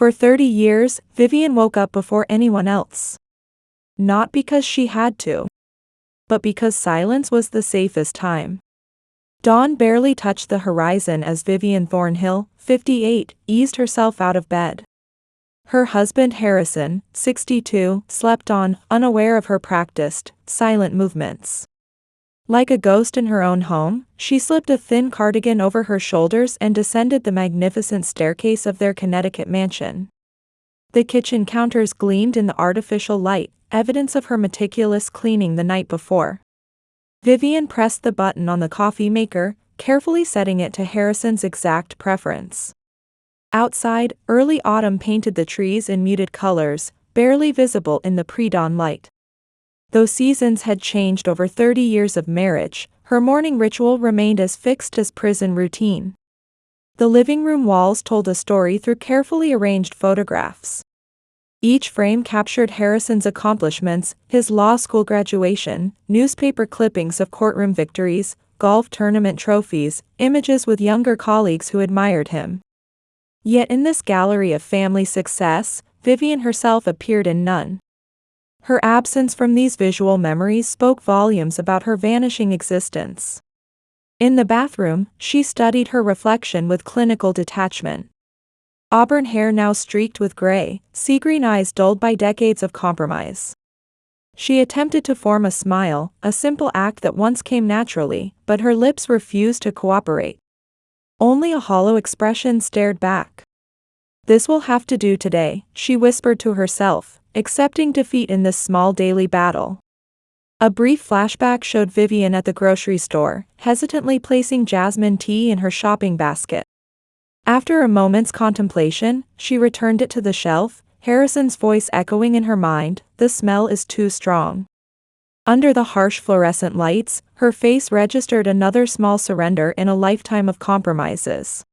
For 30 years, Vivian woke up before anyone else. Not because she had to, but because silence was the safest time. Dawn barely touched the horizon as Vivian Thornhill, 58, eased herself out of bed. Her husband Harrison, 62, slept on, unaware of her practiced, silent movements. Like a ghost in her own home, she slipped a thin cardigan over her shoulders and descended the magnificent staircase of their Connecticut mansion. The kitchen counters gleamed in the artificial light, evidence of her meticulous cleaning the night before. Vivian pressed the button on the coffee maker, carefully setting it to Harrison's exact preference. Outside, early autumn painted the trees in muted colors, barely visible in the pre-dawn light. Though seasons had changed over 30 years of marriage, her morning ritual remained as fixed as prison routine. The living room walls told a story through carefully arranged photographs. Each frame captured Harrison's accomplishments, his law school graduation, newspaper clippings of courtroom victories, golf tournament trophies, images with younger colleagues who admired him. Yet in this gallery of family success, Vivian herself appeared in none. Her absence from these visual memories spoke volumes about her vanishing existence. In the bathroom, she studied her reflection with clinical detachment. Auburn hair now streaked with gray, sea-green eyes dulled by decades of compromise. She attempted to form a smile, a simple act that once came naturally, but her lips refused to cooperate. Only a hollow expression stared back. "This will have to do today," she whispered to herself, accepting defeat in this small daily battle. A brief flashback showed Vivian at the grocery store, hesitantly placing jasmine tea in her shopping basket. After a moment's contemplation, she returned it to the shelf, Harrison's voice echoing in her mind, "The smell is too strong." Under the harsh fluorescent lights, her face registered another small surrender in a lifetime of compromises.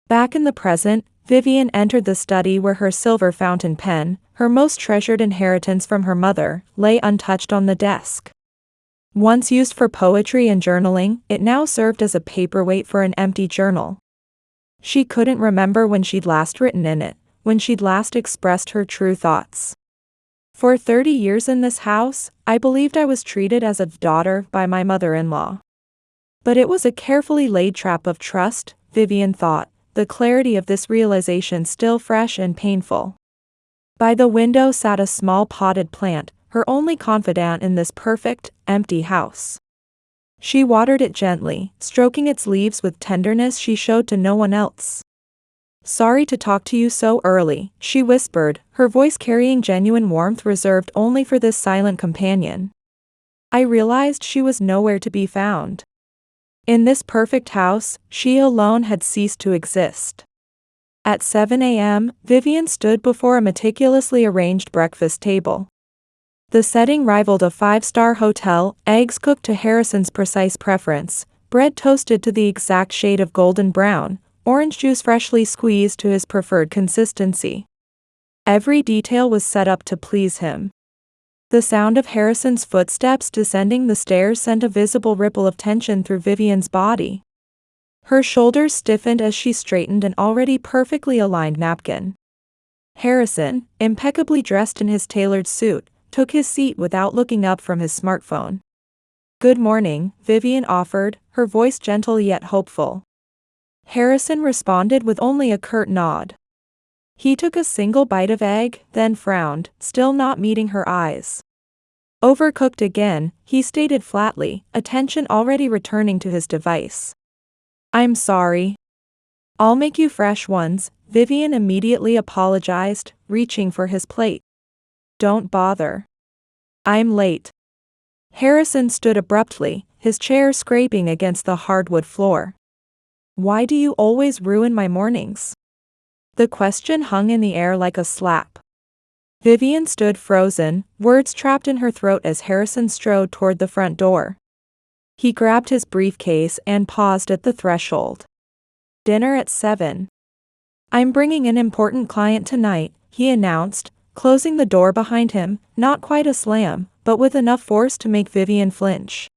Back in the present, Vivian entered the study where her silver fountain pen, her most treasured inheritance from her mother, lay untouched on the desk. Once used for poetry and journaling, it now served as a paperweight for an empty journal. She couldn't remember when she'd last written in it, when she'd last expressed her true thoughts. "For 30 years in this house, I believed I was treated as a daughter by my mother-in-law. But it was a carefully laid trap of trust," Vivian thought, the clarity of this realization still fresh and painful. By the window sat a small potted plant, her only confidant in this perfect, empty house. She watered it gently, stroking its leaves with tenderness she showed to no one else. "Sorry to talk to you so early," she whispered, her voice carrying genuine warmth reserved only for this silent companion. I realized she was nowhere to be found. In this perfect house, she alone had ceased to exist. At 7 a.m., Vivian stood before a meticulously arranged breakfast table. The setting rivaled a five-star hotel, eggs cooked to Harrison's precise preference, bread toasted to the exact shade of golden brown, orange juice freshly squeezed to his preferred consistency. Every detail was set up to please him. The sound of Harrison's footsteps descending the stairs sent a visible ripple of tension through Vivian's body. Her shoulders stiffened as she straightened an already perfectly aligned napkin. Harrison, impeccably dressed in his tailored suit, took his seat without looking up from his smartphone. "Good morning," Vivian offered, her voice gentle yet hopeful. Harrison responded with only a curt nod. He took a single bite of egg, then frowned, still not meeting her eyes. "Overcooked again," he stated flatly, attention already returning to his device. "I'm sorry. I'll make you fresh ones," Vivian immediately apologized, reaching for his plate. "Don't bother. I'm late." Harrison stood abruptly, his chair scraping against the hardwood floor. "Why do you always ruin my mornings?" The question hung in the air like a slap. Vivian stood frozen, words trapped in her throat as Harrison strode toward the front door. He grabbed his briefcase and paused at the threshold. "Dinner at 7. I'm bringing an important client tonight," he announced, closing the door behind him, not quite a slam, but with enough force to make Vivian flinch.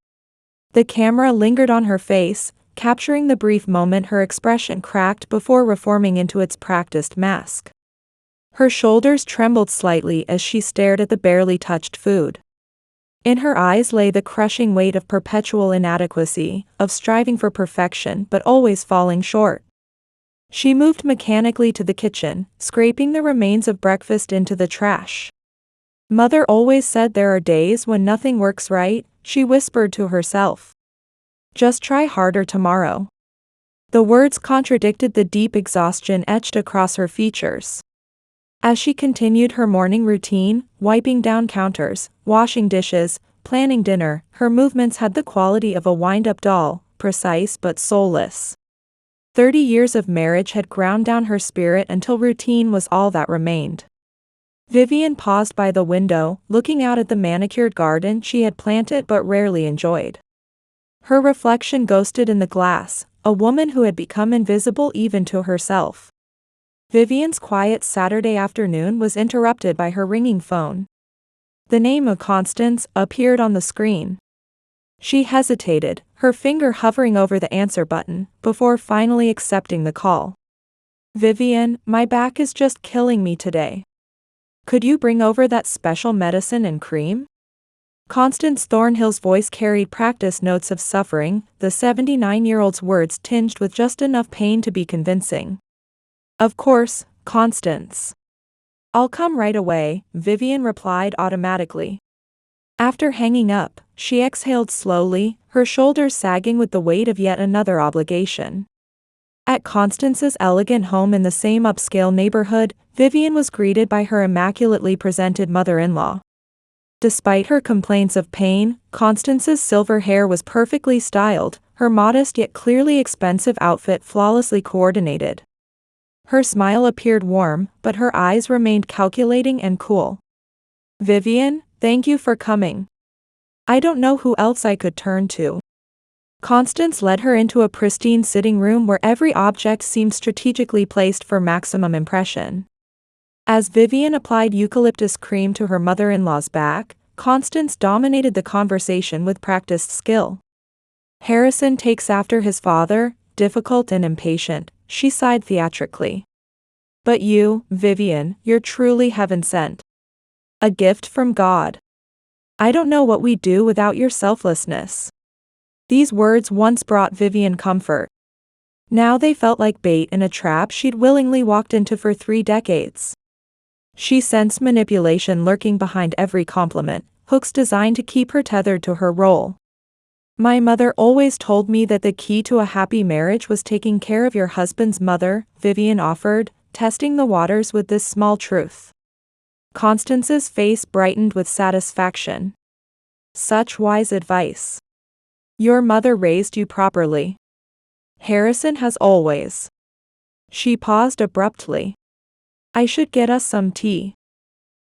The camera lingered on her face, capturing the brief moment her expression cracked before reforming into its practiced mask. Her shoulders trembled slightly as she stared at the barely touched food. In her eyes lay the crushing weight of perpetual inadequacy, of striving for perfection but always falling short. She moved mechanically to the kitchen, scraping the remains of breakfast into the trash. Mother always said there are days when nothing works right, she whispered to herself. Just try harder tomorrow. The words contradicted the deep exhaustion etched across her features. As she continued her morning routine, wiping down counters, washing dishes, planning dinner, her movements had the quality of a wind-up doll, precise but soulless. 30 years of marriage had ground down her spirit until routine was all that remained. Vivian paused by the window, looking out at the manicured garden she had planted but rarely enjoyed. Her reflection ghosted in the glass, a woman who had become invisible even to herself. Vivian's quiet Saturday afternoon was interrupted by her ringing phone. The name of Constance appeared on the screen. She hesitated, her finger hovering over the answer button, before finally accepting the call. Vivian, my back is just killing me today. Could you bring over that special medicine and cream? Constance Thornhill's voice carried practiced notes of suffering, the 79-year-old's words tinged with just enough pain to be convincing. Of course, Constance. I'll come right away, Vivian replied automatically. After hanging up, she exhaled slowly, her shoulders sagging with the weight of yet another obligation. At Constance's elegant home in the same upscale neighborhood, Vivian was greeted by her immaculately presented mother-in-law. Despite her complaints of pain, Constance's silver hair was perfectly styled, her modest yet clearly expensive outfit flawlessly coordinated. Her smile appeared warm, but her eyes remained calculating and cool. Vivian, thank you for coming. I don't know who else I could turn to. Constance led her into a pristine sitting room where every object seemed strategically placed for maximum impression. As Vivian applied eucalyptus cream to her mother-in-law's back, Constance dominated the conversation with practiced skill. Harrison takes after his father, difficult and impatient, she sighed theatrically. But you, Vivian, you're truly heaven-sent. A gift from God. I don't know what we'd do without your selflessness. These words once brought Vivian comfort. Now they felt like bait in a trap she'd willingly walked into for 3 decades. She sensed manipulation lurking behind every compliment, hooks designed to keep her tethered to her role. My mother always told me that the key to a happy marriage was taking care of your husband's mother, Vivian offered, testing the waters with this small truth. Constance's face brightened with satisfaction. Such wise advice. Your mother raised you properly. Harrison has always. She paused abruptly. I should get us some tea.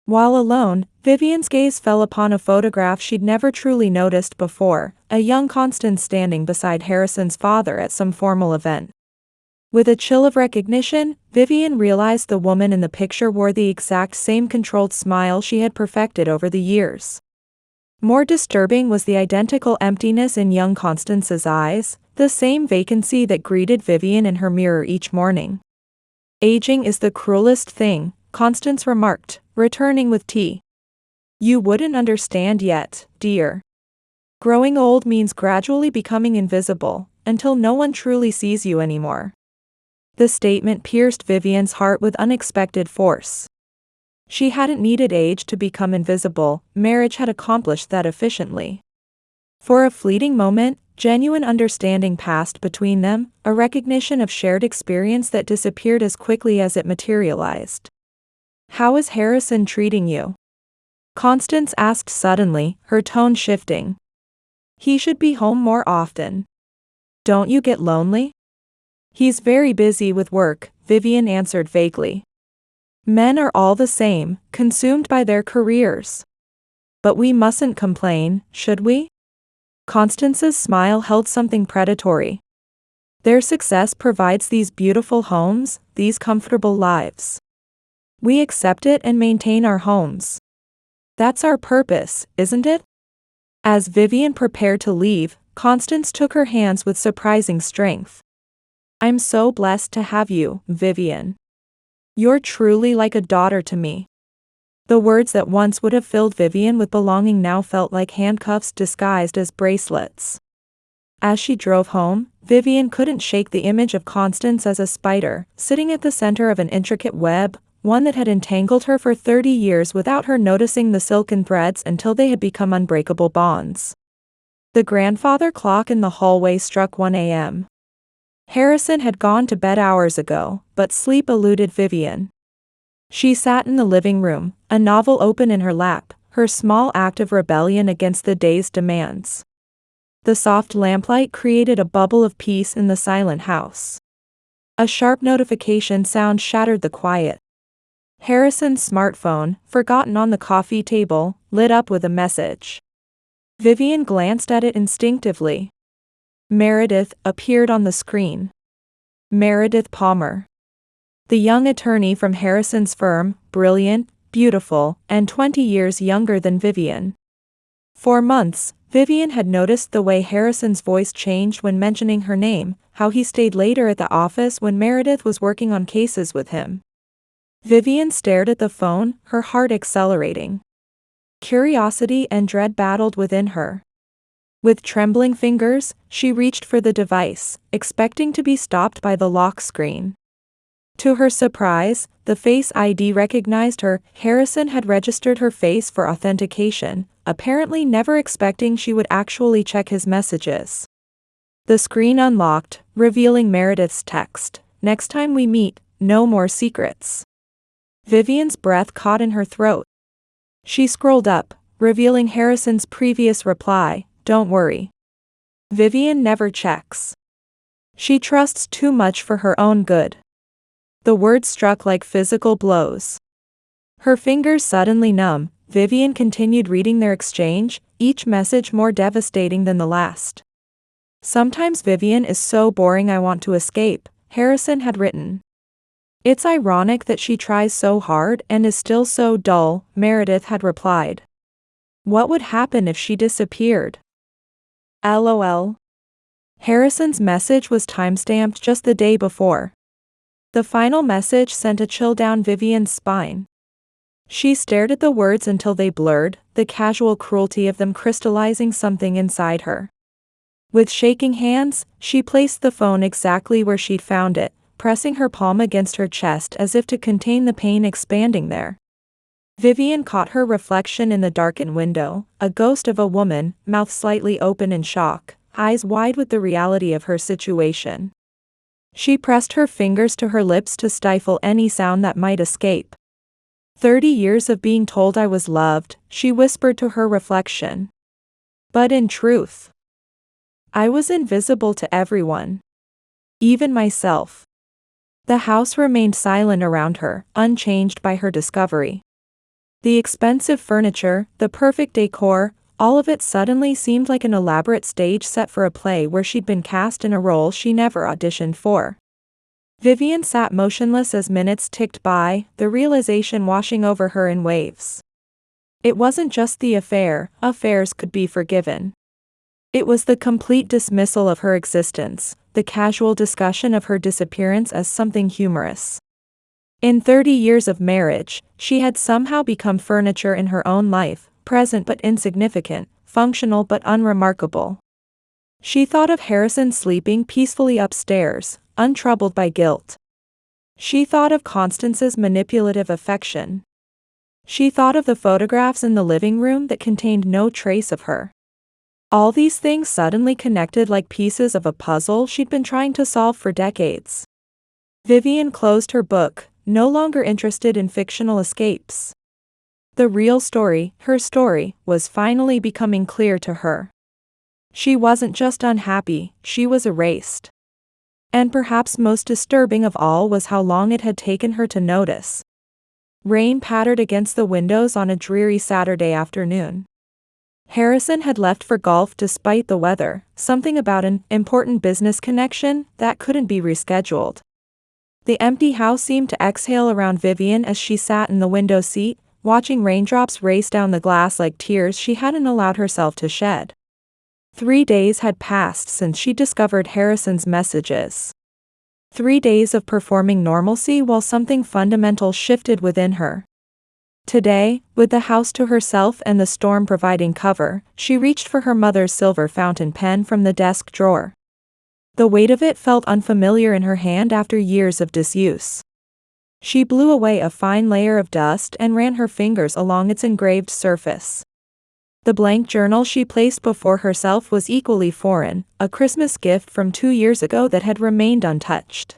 While alone, Vivian's gaze fell upon a photograph she'd never truly noticed before, a young Constance standing beside Harrison's father at some formal event. With a chill of recognition, Vivian realized the woman in the picture wore the exact same controlled smile she had perfected over the years. More disturbing was the identical emptiness in young Constance's eyes, the same vacancy that greeted Vivian in her mirror each morning. Aging is the cruelest thing, Constance remarked, returning with tea. You wouldn't understand yet, dear. Growing old means gradually becoming invisible, until no one truly sees you anymore. The statement pierced Vivian's heart with unexpected force. She hadn't needed age to become invisible, marriage had accomplished that efficiently. For a fleeting moment, genuine understanding passed between them, a recognition of shared experience that disappeared as quickly as it materialized. How is Harrison treating you? Constance asked suddenly, her tone shifting. He should be home more often. Don't you get lonely? He's very busy with work, Vivian answered vaguely. Men are all the same, consumed by their careers. But we mustn't complain, should we? Constance's smile held something predatory. Their success provides these beautiful homes, these comfortable lives. We accept it and maintain our homes. That's our purpose, isn't it? As Vivian prepared to leave, Constance took her hands with surprising strength. I'm so blessed to have you, Vivian. You're truly like a daughter to me." The words that once would have filled Vivian with belonging now felt like handcuffs disguised as bracelets. As she drove home, Vivian couldn't shake the image of Constance as a spider, sitting at the center of an intricate web, one that had entangled her for 30 years without her noticing the silken threads until they had become unbreakable bonds. The grandfather clock in the hallway struck 1 a.m. Harrison had gone to bed hours ago, but sleep eluded Vivian. She sat in the living room, a novel open in her lap, her small act of rebellion against the day's demands. The soft lamplight created a bubble of peace in the silent house. A sharp notification sound shattered the quiet. Harrison's smartphone, forgotten on the coffee table, lit up with a message. Vivian glanced at it instinctively. Meredith appeared on the screen. Meredith Palmer. The young attorney from Harrison's firm, brilliant, beautiful, and 20 years younger than Vivian. For months, Vivian had noticed the way Harrison's voice changed when mentioning her name, how he stayed later at the office when Meredith was working on cases with him. Vivian stared at the phone, her heart accelerating. Curiosity and dread battled within her. With trembling fingers, she reached for the device, expecting to be stopped by the lock screen. To her surprise, the Face ID recognized her. Harrison had registered her face for authentication, apparently never expecting she would actually check his messages. The screen unlocked, revealing Meredith's text, "Next time we meet, no more secrets." Vivian's breath caught in her throat. She scrolled up, revealing Harrison's previous reply, "Don't worry. Vivian never checks. She trusts too much for her own good." The words struck like physical blows. Her fingers suddenly numb, Vivian continued reading their exchange, each message more devastating than the last. "Sometimes Vivian is so boring I want to escape," Harrison had written. "It's ironic that she tries so hard and is still so dull," Meredith had replied. "What would happen if she disappeared? LOL." Harrison's message was timestamped just the day before. The final message sent a chill down Vivian's spine. She stared at the words until they blurred, the casual cruelty of them crystallizing something inside her. With shaking hands, she placed the phone exactly where she'd found it, pressing her palm against her chest as if to contain the pain expanding there. Vivian caught her reflection in the darkened window, a ghost of a woman, mouth slightly open in shock, eyes wide with the reality of her situation. She pressed her fingers to her lips to stifle any sound that might escape. 30 years of being told I was loved, she whispered to her reflection. But in truth, I was invisible to everyone. Even myself. The house remained silent around her, unchanged by her discovery. The expensive furniture, the perfect decor, all of it suddenly seemed like an elaborate stage set for a play where she'd been cast in a role she never auditioned for. Vivian sat motionless as minutes ticked by, the realization washing over her in waves. It wasn't just the affair, affairs could be forgiven. It was the complete dismissal of her existence, the casual discussion of her disappearance as something humorous. In 30 years of marriage, she had somehow become furniture in her own life, present but insignificant, functional but unremarkable. She thought of Harrison sleeping peacefully upstairs, untroubled by guilt. She thought of Constance's manipulative affection. She thought of the photographs in the living room that contained no trace of her. All these things suddenly connected like pieces of a puzzle she'd been trying to solve for decades. Vivian closed her book, no longer interested in fictional escapes. The real story, her story, was finally becoming clear to her. She wasn't just unhappy, she was erased. And perhaps most disturbing of all was how long it had taken her to notice. Rain pattered against the windows on a dreary Saturday afternoon. Harrison had left for golf despite the weather, something about an important business connection that couldn't be rescheduled. The empty house seemed to exhale around Vivian as she sat in the window seat, watching raindrops race down the glass like tears she hadn't allowed herself to shed. 3 days had passed since she discovered Harrison's messages. 3 days of performing normalcy while something fundamental shifted within her. Today, with the house to herself and the storm providing cover, she reached for her mother's silver fountain pen from the desk drawer. The weight of it felt unfamiliar in her hand after years of disuse. She blew away a fine layer of dust and ran her fingers along its engraved surface. The blank journal she placed before herself was equally foreign, a Christmas gift from 2 years ago that had remained untouched.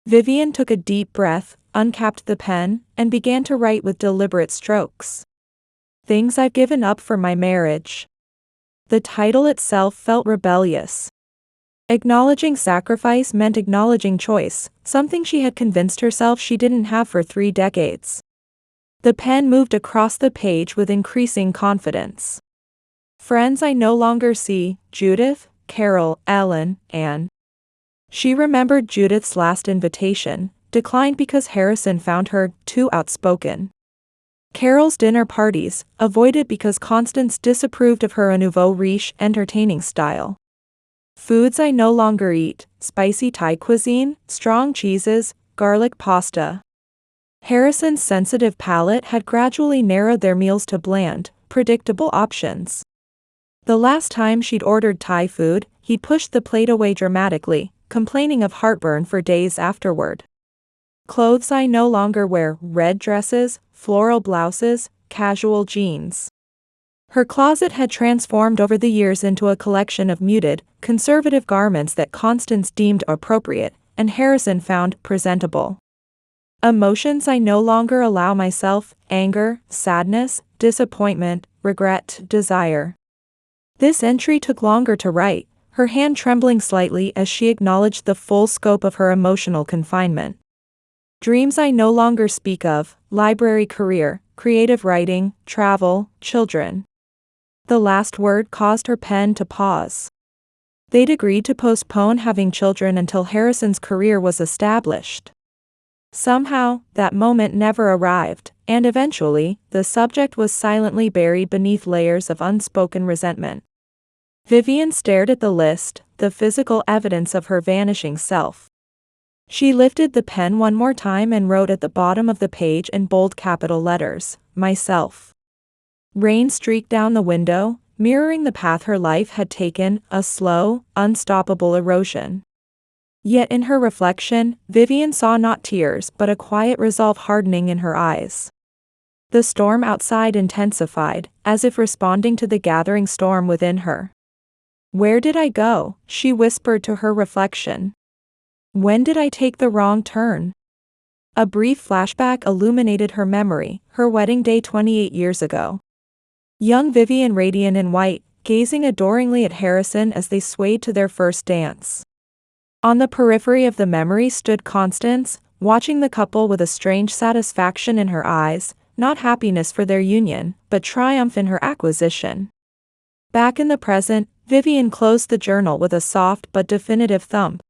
Vivian took a deep breath, uncapped the pen, and began to write with deliberate strokes. "Things I've given up for my marriage." The title itself felt rebellious. Acknowledging sacrifice meant acknowledging choice, something she had convinced herself she didn't have for 3 decades. The pen moved across the page with increasing confidence. "Friends I no longer see, Judith, Carol, Ellen, Anne." She remembered Judith's last invitation, declined because Harrison found her too outspoken. Carol's dinner parties, avoided because Constance disapproved of her nouveau riche entertaining style. Foods I no longer eat, spicy Thai cuisine, strong cheeses, garlic pasta. Harrison's sensitive palate had gradually narrowed their meals to bland, predictable options. The last time she'd ordered Thai food, he'd pushed the plate away dramatically, complaining of heartburn for days afterward. Clothes I no longer wear, red dresses, floral blouses, casual jeans. Her closet had transformed over the years into a collection of muted, conservative garments that Constance deemed appropriate, and Harrison found presentable. Emotions I no longer allow myself, anger, sadness, disappointment, regret, desire. This entry took longer to write, her hand trembling slightly as she acknowledged the full scope of her emotional confinement. Dreams I no longer speak of, library career, creative writing, travel, children. The last word caused her pen to pause. They'd agreed to postpone having children until Harrison's career was established. Somehow, that moment never arrived, and eventually, the subject was silently buried beneath layers of unspoken resentment. Vivian stared at the list, the physical evidence of her vanishing self. She lifted the pen one more time and wrote at the bottom of the page in bold capital letters, "Myself." Rain streaked down the window, mirroring the path her life had taken, a slow, unstoppable erosion. Yet in her reflection, Vivian saw not tears but a quiet resolve hardening in her eyes. The storm outside intensified, as if responding to the gathering storm within her. "Where did I go?" she whispered to her reflection. "When did I take the wrong turn?" A brief flashback illuminated her memory, her wedding day 28 years ago. Young Vivian radiant in white, gazing adoringly at Harrison as they swayed to their first dance. On the periphery of the memory stood Constance, watching the couple with a strange satisfaction in her eyes, not happiness for their union, but triumph in her acquisition. Back in the present, Vivian closed the journal with a soft but definitive thump.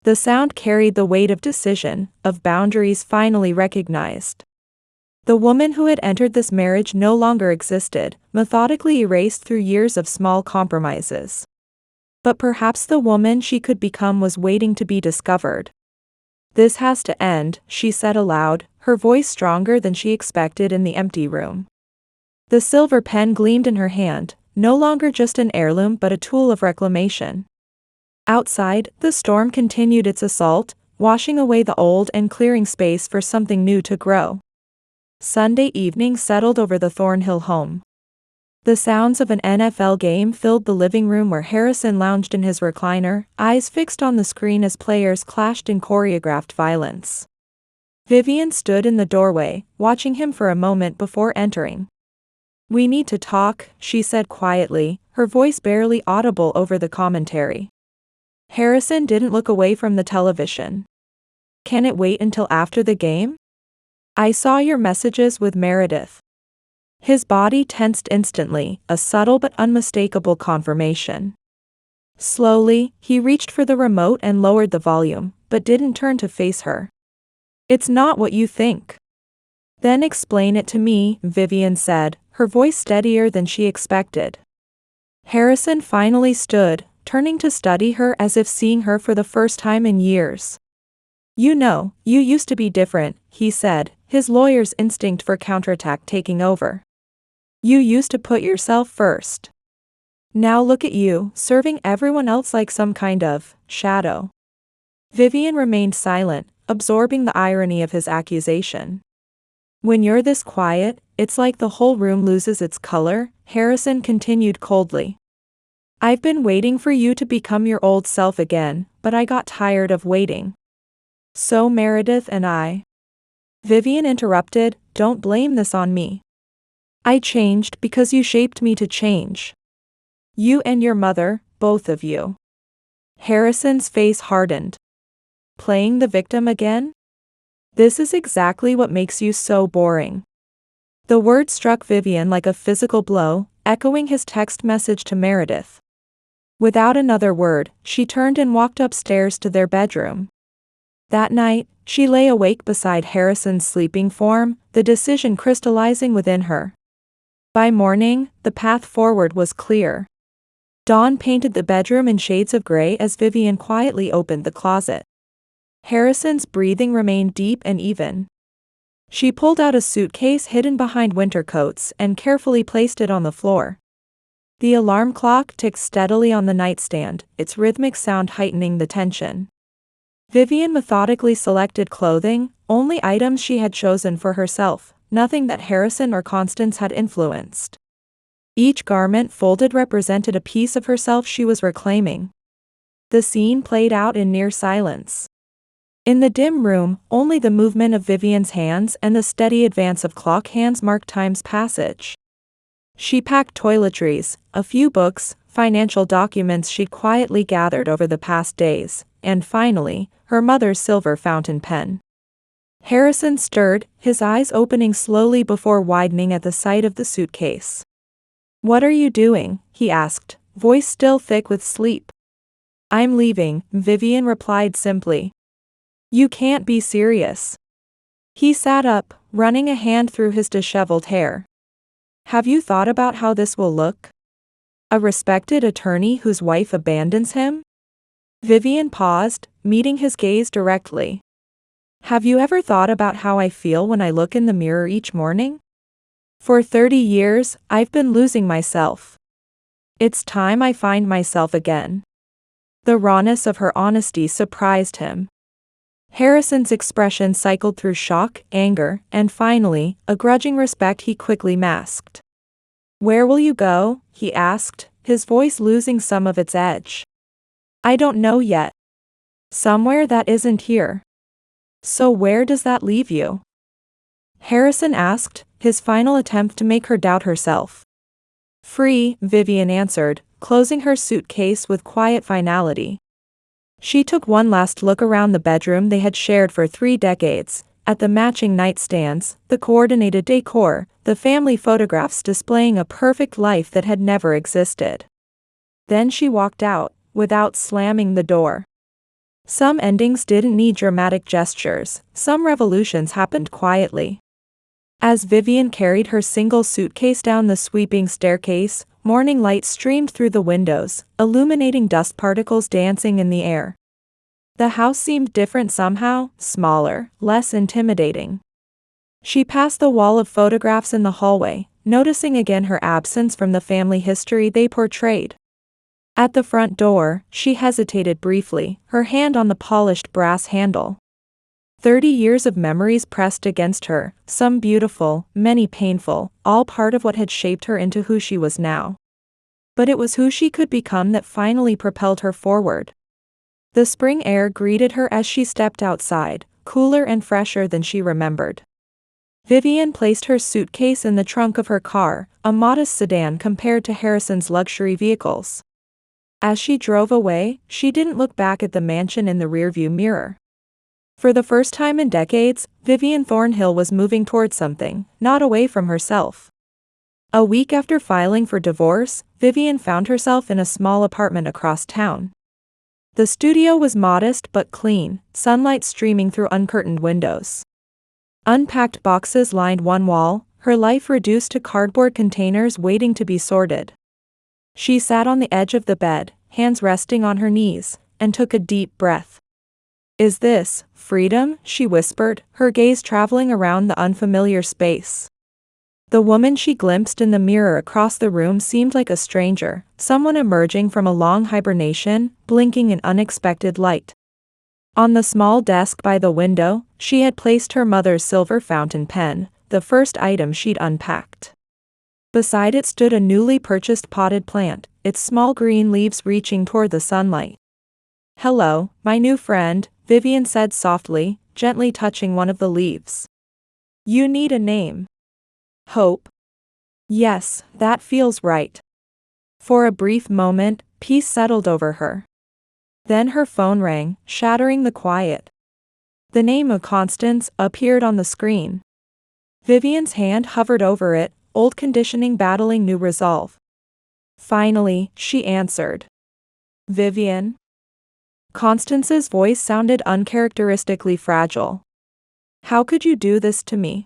The sound carried the weight of decision, of boundaries finally recognized. The woman who had entered this marriage no longer existed, methodically erased through years of small compromises. But perhaps the woman she could become was waiting to be discovered. "This has to end," she said aloud, her voice stronger than she expected in the empty room. The silver pen gleamed in her hand, no longer just an heirloom but a tool of reclamation. Outside, the storm continued its assault, washing away the old and clearing space for something new to grow. Sunday evening settled over the Thornhill home. The sounds of an NFL game filled the living room where Harrison lounged in his recliner, eyes fixed on the screen as players clashed in choreographed violence. Vivian stood in the doorway, watching him for a moment before entering. "We need to talk," she said quietly, her voice barely audible over the commentary. Harrison didn't look away from the television. "Can it wait until after the game? I saw your messages with Meredith." His body tensed instantly, a subtle but unmistakable confirmation. Slowly, he reached for the remote and lowered the volume, but didn't turn to face her. "It's not what you think." "Then explain it to me," Vivian said, her voice steadier than she expected. Harrison finally stood, turning to study her as if seeing her for the first time in years. You know, you used to be different, he said, his lawyer's instinct for counterattack taking over. You used to put yourself first. Now look at you, serving everyone else like some kind of shadow. Vivian remained silent, absorbing the irony of his accusation. When you're this quiet, it's like the whole room loses its color, Harrison continued coldly. I've been waiting for you to become your old self again, but I got tired of waiting. So Meredith and I. Vivian interrupted, don't blame this on me. I changed because you shaped me to change. You and your mother, both of you. Harrison's face hardened. Playing the victim again? This is exactly what makes you so boring. The word struck Vivian like a physical blow, echoing his text message to Meredith. Without another word, she turned and walked upstairs to their bedroom. That night, she lay awake beside Harrison's sleeping form, the decision crystallizing within her. By morning, the path forward was clear. Dawn painted the bedroom in shades of gray as Vivian quietly opened the closet. Harrison's breathing remained deep and even. She pulled out a suitcase hidden behind winter coats and carefully placed it on the floor. The alarm clock ticked steadily on the nightstand, its rhythmic sound heightening the tension. Vivian methodically selected clothing, only items she had chosen for herself, nothing that Harrison or Constance had influenced. Each garment folded represented a piece of herself she was reclaiming. The scene played out in near silence. In the dim room, only the movement of Vivian's hands and the steady advance of clock hands marked time's passage. She packed toiletries, a few books, financial documents she'd quietly gathered over the past days, and finally, her mother's silver fountain pen. Harrison stirred, his eyes opening slowly before widening at the sight of the suitcase. What are you doing? He asked, voice still thick with sleep. I'm leaving, Vivian replied simply. You can't be serious. He sat up, running a hand through his disheveled hair. Have you thought about how this will look? A respected attorney whose wife abandons him? Vivian paused, meeting his gaze directly. Have you ever thought about how I feel when I look in the mirror each morning? For 30 years, I've been losing myself. It's time I find myself again. The rawness of her honesty surprised him. Harrison's expression cycled through shock, anger, and finally, a grudging respect he quickly masked. Where will you go? He asked, his voice losing some of its edge. I don't know yet. Somewhere that isn't here. So where does that leave you? Harrison asked, his final attempt to make her doubt herself. Free, Vivian answered, closing her suitcase with quiet finality. She took one last look around the bedroom they had shared for 3 decades, at the matching nightstands, the coordinated decor, the family photographs displaying a perfect life that had never existed. Then she walked out, without slamming the door. Some endings didn't need dramatic gestures, some revolutions happened quietly. As Vivian carried her single suitcase down the sweeping staircase, morning light streamed through the windows, illuminating dust particles dancing in the air. The house seemed different somehow, smaller, less intimidating. She passed the wall of photographs in the hallway, noticing again her absence from the family history they portrayed. At the front door, she hesitated briefly, her hand on the polished brass handle. 30 years of memories pressed against her, some beautiful, many painful, all part of what had shaped her into who she was now. But it was who she could become that finally propelled her forward. The spring air greeted her as she stepped outside, cooler and fresher than she remembered. Vivian placed her suitcase in the trunk of her car, a modest sedan compared to Harrison's luxury vehicles. As she drove away, she didn't look back at the mansion in the rearview mirror. For the first time in decades, Vivian Thornhill was moving toward something, not away from herself. A week after filing for divorce, Vivian found herself in a small apartment across town. The studio was modest but clean, sunlight streaming through uncurtained windows. Unpacked boxes lined one wall, her life reduced to cardboard containers waiting to be sorted. She sat on the edge of the bed, hands resting on her knees, and took a deep breath. Is this freedom? She whispered, her gaze traveling around the unfamiliar space. The woman she glimpsed in the mirror across the room seemed like a stranger, someone emerging from a long hibernation, blinking in unexpected light. On the small desk by the window, she had placed her mother's silver fountain pen, the first item she'd unpacked. Beside it stood a newly purchased potted plant, its small green leaves reaching toward the sunlight. "Hello, my new friend," Vivian said softly, gently touching one of the leaves. "You need a name." "Hope." "Yes, that feels right." For a brief moment, peace settled over her. Then her phone rang, shattering the quiet. The name of Constance appeared on the screen. Vivian's hand hovered over it, old conditioning battling new resolve. Finally, she answered. "Vivian?" Constance's voice sounded uncharacteristically fragile. "How could you do this to me?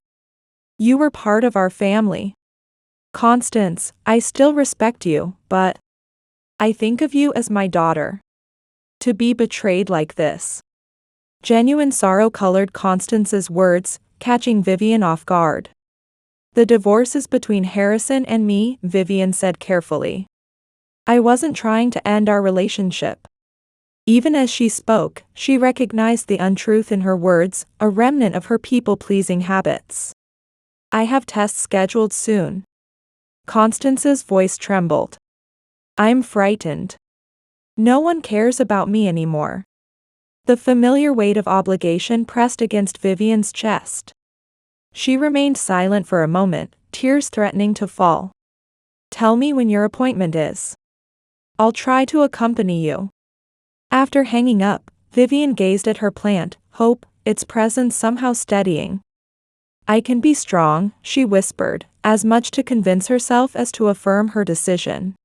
You were part of our family. Constance, I still respect you, but I think of you as my daughter. To be betrayed like this." Genuine sorrow colored Constance's words, catching Vivian off guard. "The divorce is between Harrison and me," Vivian said carefully. "I wasn't trying to end our relationship." Even as she spoke, she recognized the untruth in her words, a remnant of her people-pleasing habits. "I have tests scheduled soon." Constance's voice trembled. "I'm frightened. No one cares about me anymore." The familiar weight of obligation pressed against Vivian's chest. She remained silent for a moment, tears threatening to fall. "Tell me when your appointment is. I'll try to accompany you." After hanging up, Vivian gazed at her plant, hope, its presence somehow steadying. "I can be strong," she whispered, as much to convince herself as to affirm her decision.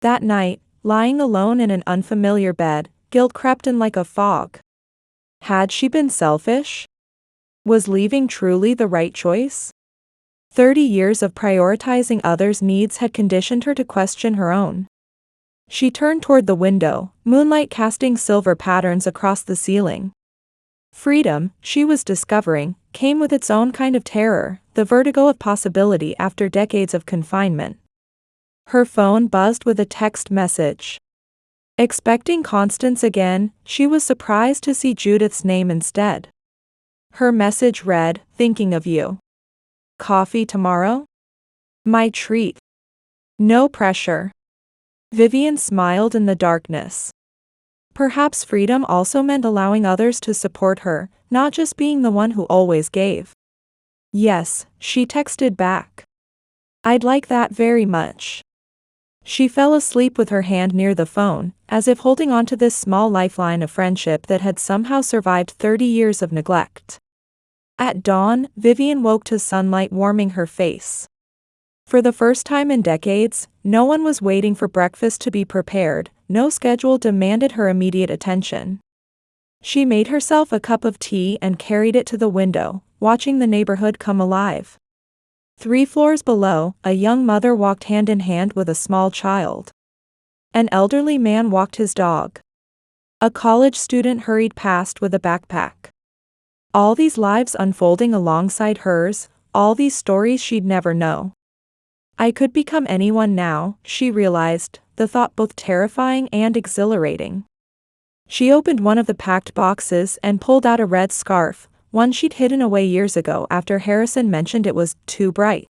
That night, lying alone in an unfamiliar bed, guilt crept in like a fog. Had she been selfish? Was leaving truly the right choice? 30 years of prioritizing others' needs had conditioned her to question her own. She turned toward the window, moonlight casting silver patterns across the ceiling. Freedom, she was discovering, came with its own kind of terror, the vertigo of possibility after decades of confinement. Her phone buzzed with a text message. Expecting Constance again, she was surprised to see Judith's name instead. Her message read, "Thinking of you. Coffee tomorrow? My treat. No pressure." Vivian smiled in the darkness. Perhaps freedom also meant allowing others to support her, not just being the one who always gave. "Yes," she texted back. "I'd like that very much." She fell asleep with her hand near the phone, as if holding on to this small lifeline of friendship that had somehow survived 30 years of neglect. At dawn, Vivian woke to sunlight warming her face. For the first time in decades, no one was waiting for breakfast to be prepared, no schedule demanded her immediate attention. She made herself a cup of tea and carried it to the window, watching the neighborhood come alive. 3 floors below, a young mother walked hand in hand with a small child. An elderly man walked his dog. A college student hurried past with a backpack. All these lives unfolding alongside hers, all these stories she'd never know. I could become anyone now, she realized, the thought both terrifying and exhilarating. She opened one of the packed boxes and pulled out a red scarf, one she'd hidden away years ago after Harrison mentioned it was too bright.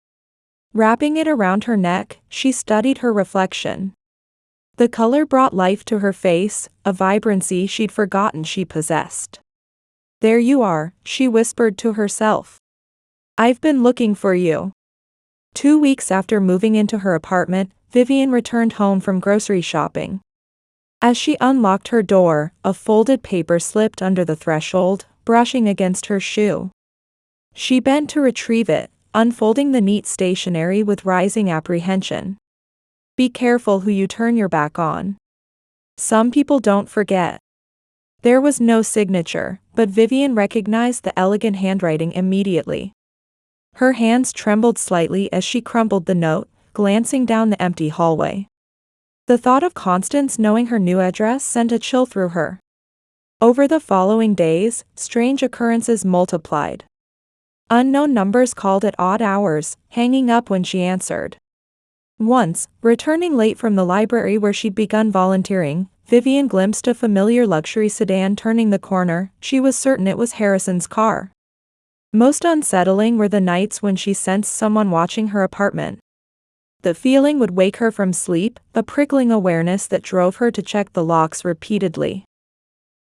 Wrapping it around her neck, she studied her reflection. The color brought life to her face, a vibrancy she'd forgotten she possessed. "There you are," she whispered to herself. "I've been looking for you." 2 weeks after moving into her apartment, Vivian returned home from grocery shopping. As she unlocked her door, a folded paper slipped under the threshold, brushing against her shoe. She bent to retrieve it, unfolding the neat stationery with rising apprehension. "Be careful who you turn your back on. Some people don't forget." There was no signature, but Vivian recognized the elegant handwriting immediately. Her hands trembled slightly as she crumpled the note, glancing down the empty hallway. The thought of Constance knowing her new address sent a chill through her. Over the following days, strange occurrences multiplied. Unknown numbers called at odd hours, hanging up when she answered. Once, returning late from the library where she'd begun volunteering, Vivian glimpsed a familiar luxury sedan turning the corner. She was certain it was Harrison's car. Most unsettling were the nights when she sensed someone watching her apartment. The feeling would wake her from sleep, a prickling awareness that drove her to check the locks repeatedly.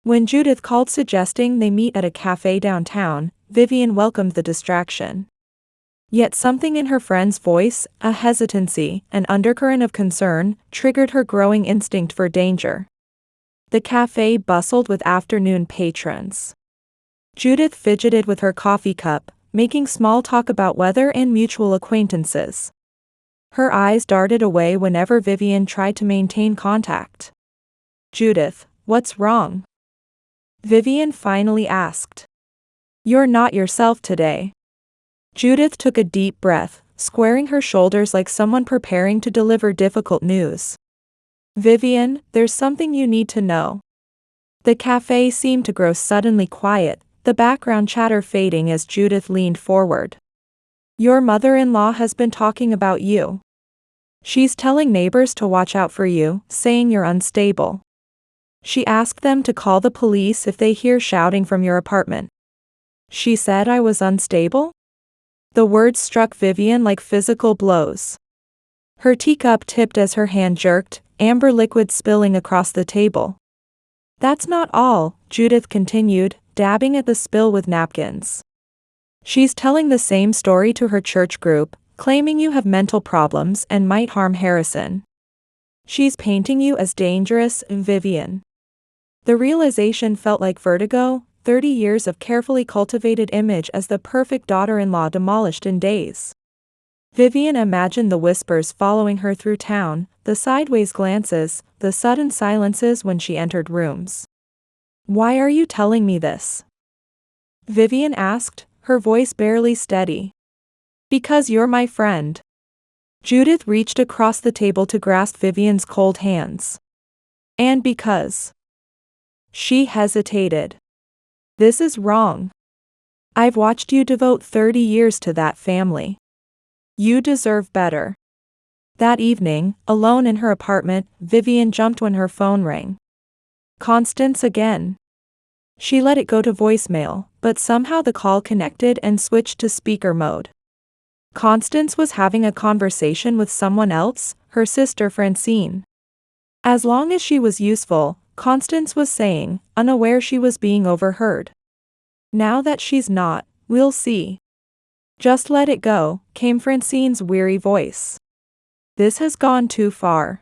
When Judith called suggesting they meet at a cafe downtown, Vivian welcomed the distraction. Yet something in her friend's voice, a hesitancy, an undercurrent of concern, triggered her growing instinct for danger. The cafe bustled with afternoon patrons. Judith fidgeted with her coffee cup, making small talk about weather and mutual acquaintances. Her eyes darted away whenever Vivian tried to maintain contact. "Judith, what's wrong?" Vivian finally asked. "You're not yourself today." Judith took a deep breath, squaring her shoulders like someone preparing to deliver difficult news. "Vivian, there's something you need to know." The cafe seemed to grow suddenly quiet, the background chatter fading as Judith leaned forward. "Your mother-in-law has been talking about you. She's telling neighbors to watch out for you, saying you're unstable. She asked them to call the police if they hear shouting from your apartment." "She said I was unstable?" The words struck Vivian like physical blows. Her teacup tipped as her hand jerked, amber liquid spilling across the table. "That's not all," Judith continued, dabbing at the spill with napkins. "She's telling the same story to her church group, claiming you have mental problems and might harm Harrison. She's painting you as dangerous, Vivian." The realization felt like vertigo, 30 years of carefully cultivated image as the perfect daughter-in-law demolished in days. Vivian imagined the whispers following her through town, the sideways glances, the sudden silences when she entered rooms. "Why are you telling me this?" Vivian asked, her voice barely steady. "Because you're my friend." Judith reached across the table to grasp Vivian's cold hands. "And because." She hesitated. "This is wrong. I've watched you devote 30 years to that family. You deserve better." That evening, alone in her apartment, Vivian jumped when her phone rang. Constance again. She let it go to voicemail, but somehow the call connected and switched to speaker mode. Constance was having a conversation with someone else, her sister Francine. As long as she was useful, Constance was saying, unaware she was being overheard. "Now that she's not, we'll see." "Just let it go," came Francine's weary voice. "This has gone too far.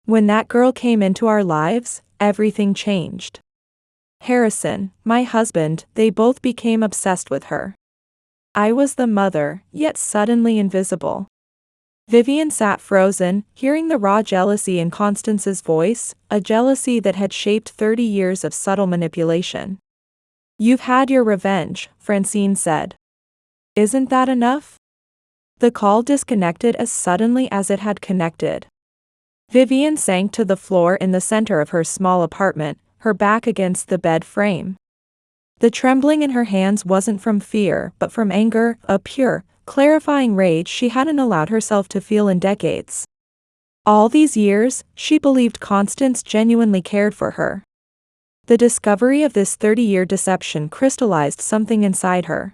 When that girl came into our lives, everything changed. Harrison, my husband, they both became obsessed with her. I was the mother, yet suddenly invisible." Vivian sat frozen, hearing the raw jealousy in Constance's voice, a jealousy that had shaped 30 years of subtle manipulation. "You've had your revenge," Francine said. "Isn't that enough?" The call disconnected as suddenly as it had connected. Vivian sank to the floor in the center of her small apartment, her back against the bed frame. The trembling in her hands wasn't from fear but from anger, a pure, clarifying rage she hadn't allowed herself to feel in decades. All these years, she believed Constance genuinely cared for her. The discovery of this 30-year deception crystallized something inside her.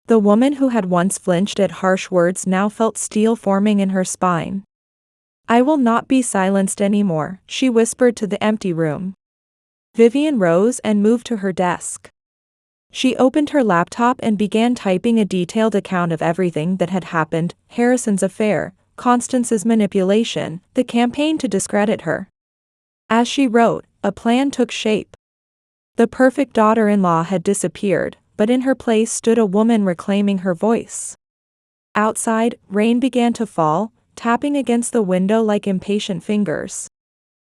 The woman who had once flinched at harsh words now felt steel forming in her spine. "I will not be silenced anymore," she whispered to the empty room. Vivian rose and moved to her desk. She opened her laptop and began typing a detailed account of everything that had happened: Harrison's affair, Constance's manipulation, the campaign to discredit her. As she wrote, a plan took shape. The perfect daughter-in-law had disappeared, but in her place stood a woman reclaiming her voice. Outside, rain began to fall, tapping against the window like impatient fingers.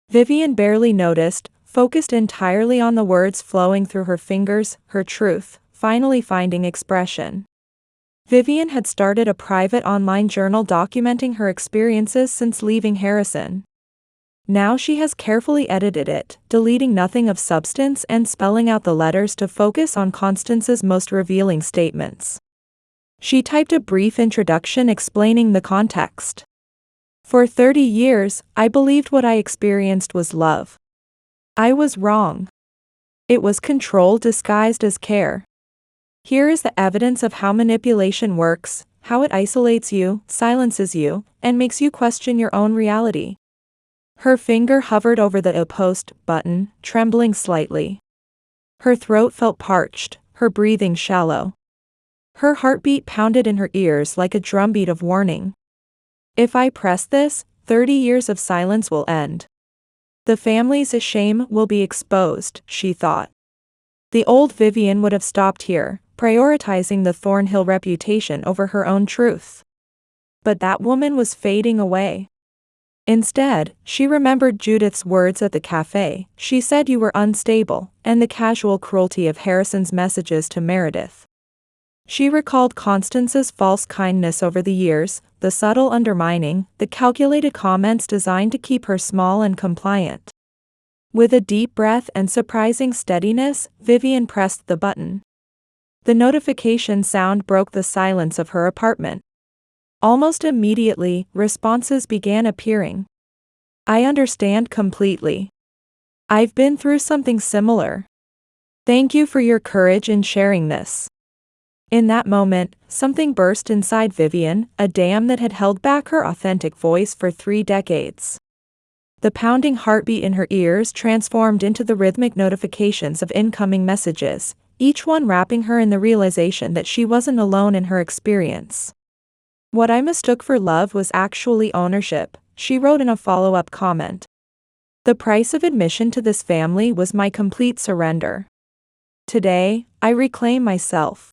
Vivian barely noticed, focused entirely on the words flowing through her fingers, her truth, finally finding expression. Vivian had started a private online journal documenting her experiences since leaving Harrison. Now she has carefully edited it, deleting nothing of substance and spelling out the letters to focus on Constance's most revealing statements. She typed a brief introduction explaining the context. For 30 years, I believed what I experienced was love. I was wrong. It was control disguised as care. Here is the evidence of how manipulation works, how it isolates you, silences you, and makes you question your own reality. Her finger hovered over the post button, trembling slightly. Her throat felt parched, her breathing shallow. Her heartbeat pounded in her ears like a drumbeat of warning. If I press this, 30 years of silence will end. The family's shame will be exposed, she thought. The old Vivian would have stopped here, prioritizing the Thornhill reputation over her own truth. But that woman was fading away. Instead, she remembered Judith's words at the cafe. She said you were unstable, and the casual cruelty of Harrison's messages to Meredith. She recalled Constance's false kindness over the years, the subtle undermining, the calculated comments designed to keep her small and compliant. With a deep breath and surprising steadiness, Vivian pressed the button. The notification sound broke the silence of her apartment. Almost immediately, responses began appearing. I understand completely. I've been through something similar. Thank you for your courage in sharing this. In that moment, something burst inside Vivian, a dam that had held back her authentic voice for 3 decades. The pounding heartbeat in her ears transformed into the rhythmic notifications of incoming messages, each one wrapping her in the realization that she wasn't alone in her experience. What I mistook for love was actually ownership, she wrote in a follow-up comment. The price of admission to this family was my complete surrender. Today, I reclaim myself.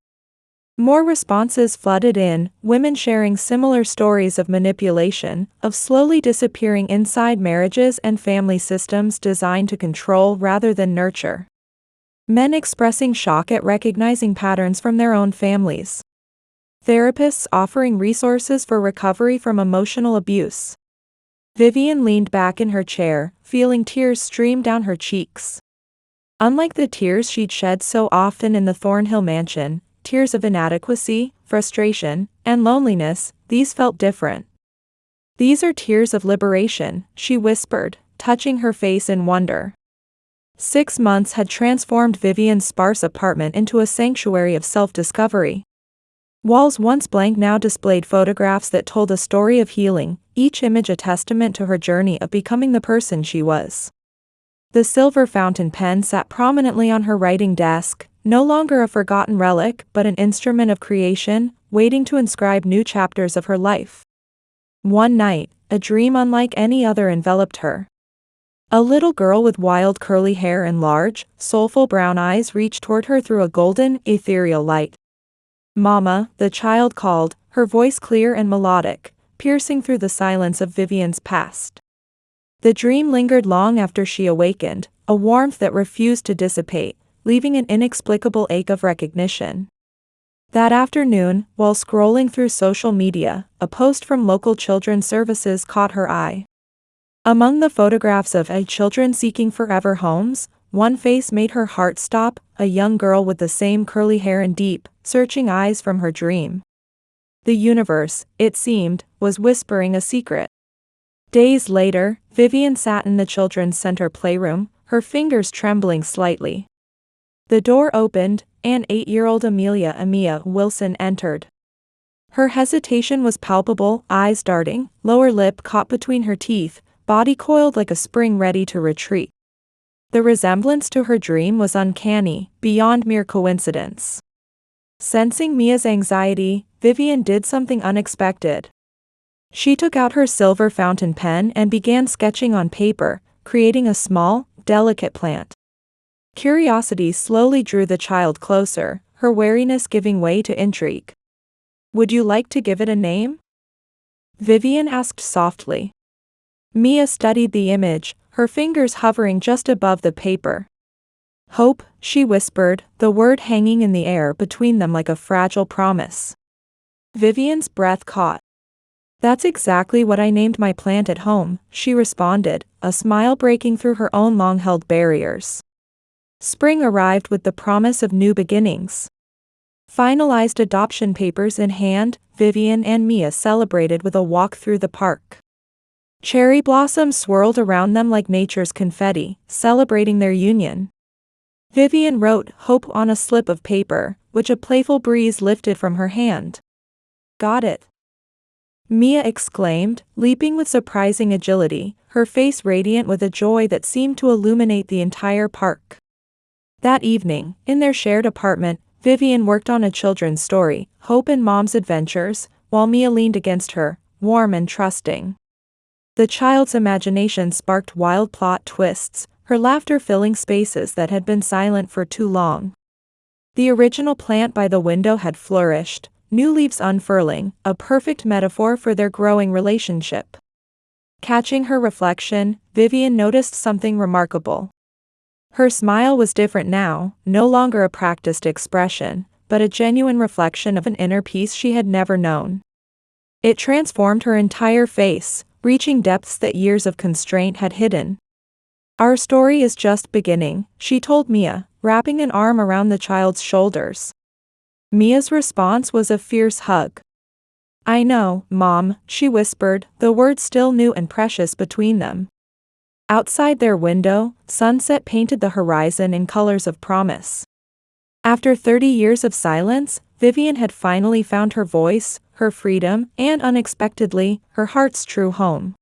More responses flooded in, women sharing similar stories of manipulation, of slowly disappearing inside marriages and family systems designed to control rather than nurture. Men expressing shock at recognizing patterns from their own families. Therapists offering resources for recovery from emotional abuse. Vivian leaned back in her chair, feeling tears stream down her cheeks. Unlike the tears she'd shed so often in the Thornhill mansion, tears of inadequacy, frustration, and loneliness, these felt different. These are tears of liberation, she whispered, touching her face in wonder. 6 months had transformed Vivian's sparse apartment into a sanctuary of self-discovery. Walls once blank now displayed photographs that told a story of healing, each image a testament to her journey of becoming the person she was. The silver fountain pen sat prominently on her writing desk, no longer a forgotten relic but an instrument of creation, waiting to inscribe new chapters of her life. One night, a dream unlike any other enveloped her. A little girl with wild curly hair and large, soulful brown eyes reached toward her through a golden, ethereal light. Mama, the child called, her voice clear and melodic, piercing through the silence of Vivian's past. The dream lingered long after she awakened, a warmth that refused to dissipate, leaving an inexplicable ache of recognition. That afternoon, while scrolling through social media, a post from local children's services caught her eye. Among the photographs of children seeking forever homes, one face made her heart stop, a young girl with the same curly hair and deep, searching eyes from her dream. The universe, it seemed, was whispering a secret. Days later, Vivian sat in the children's center playroom, her fingers trembling slightly. The door opened, and 8-year-old Amelia Wilson entered. Her hesitation was palpable, eyes darting, lower lip caught between her teeth, body coiled like a spring ready to retreat. The resemblance to her dream was uncanny, beyond mere coincidence. Sensing Mia's anxiety, Vivian did something unexpected. She took out her silver fountain pen and began sketching on paper, creating a small, delicate plant. Curiosity slowly drew the child closer, her wariness giving way to intrigue. "Would you like to give it a name?" Vivian asked softly. Mia studied the image, her fingers hovering just above the paper. "Hope," she whispered, the word hanging in the air between them like a fragile promise. Vivian's breath caught. "That's exactly what I named my plant at home," she responded, a smile breaking through her own long-held barriers. Spring arrived with the promise of new beginnings. Finalized adoption papers in hand, Vivian and Mia celebrated with a walk through the park. Cherry blossoms swirled around them like nature's confetti, celebrating their union. Vivian wrote "hope" on a slip of paper, which a playful breeze lifted from her hand. "Got it!" Mia exclaimed, leaping with surprising agility, her face radiant with a joy that seemed to illuminate the entire park. That evening, in their shared apartment, Vivian worked on a children's story, Hope and Mom's Adventures, while Mia leaned against her, warm and trusting. The child's imagination sparked wild plot twists, her laughter filling spaces that had been silent for too long. The original plant by the window had flourished, new leaves unfurling, a perfect metaphor for their growing relationship. Catching her reflection, Vivian noticed something remarkable. Her smile was different now, no longer a practiced expression, but a genuine reflection of an inner peace she had never known. It transformed her entire face, reaching depths that years of constraint had hidden. "Our story is just beginning," she told Mia, wrapping an arm around the child's shoulders. Mia's response was a fierce hug. "I know, Mom," she whispered, the words still new and precious between them. Outside their window, sunset painted the horizon in colors of promise. After 30 years of silence, Vivian had finally found her voice, her freedom, and unexpectedly, her heart's true home.